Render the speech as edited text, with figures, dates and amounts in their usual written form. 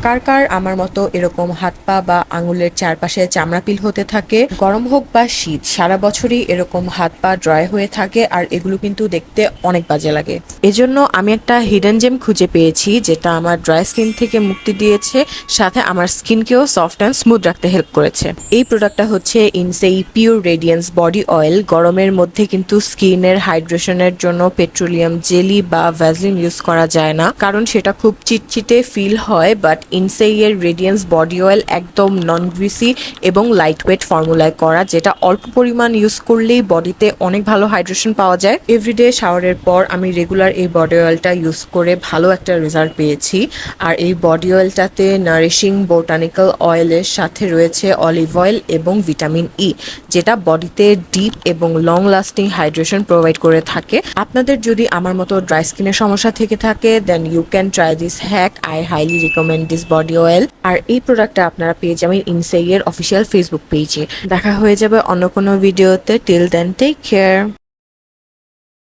কার কার আমার মতো এরকম হাত পা বা আঙুলের চারপাশে চামড়া পিল হতে থাকে? গরম হোক বা শীত, সারা বছরই এরকম হাত পা ড্রাই হয়ে থাকে আর এগুলো কিন্তু দেখতে অনেক বাজে লাগে। এজন্য আমি একটা হিডেন জেম খুঁজে পেয়েছি যেটা আমার ড্রাই স্কিন থেকে মুক্তি দিয়েছে, সাথে আমার স্কিনকেও সফট অ্যান্ড স্মুথ রাখতে হেল্প করেছে। এই প্রোডাক্টটা হচ্ছে ইনসেই পিওর রেডিয়েন্স বডি অয়েল। গরমের মধ্যে কিন্তু স্কিনের হাইড্রেশনের জন্য পেট্রোলিয়াম জেলি বা ভ্যাসলিন ইউজ করা যায় না, কারণ সেটা খুব চিটচিটে ফিল হয়। বাট ইনসেই এর রেডিয়েন্স বডি অয়েল একদম নন গ্রিসি এবং লাইট ওয়েট ফর্মুলায় করা, যেটা অল্প পরিমাণ ইউজ করলেই বডিতে অনেক ভালো হাইড্রেশন পাওয়া যায়। এভরিডে শাওয়ারের পর আমি রেগুলার এই বডি অয়েলটা ইউজ করে ভালো একটা রেজাল্ট পেয়েছি। আর এই বডি অয়েলটাতে নারিশিং বোটানিক্যাল অয়েলের সাথে রয়েছে অলিভ অয়েল এবং ভিটামিন ই, যেটা বডিতে ডিপ এবং লং লাস্টিং হাইড্রেশন প্রোভাইড করে থাকে। আপনাদের যদি আমার মতো ড্রাই স্কিনের সমস্যা থেকে থাকে, then you can try this hack. I highly recommend this body oil. আর এই প্রোডাক্টটা আপনারা পেয়ে যাবেন ইনসেই এর অফিসিয়াল ফেসবুক পেজে। দেখা হয়ে যাবে অন্য কোনো ভিডিওতে। Till then take care.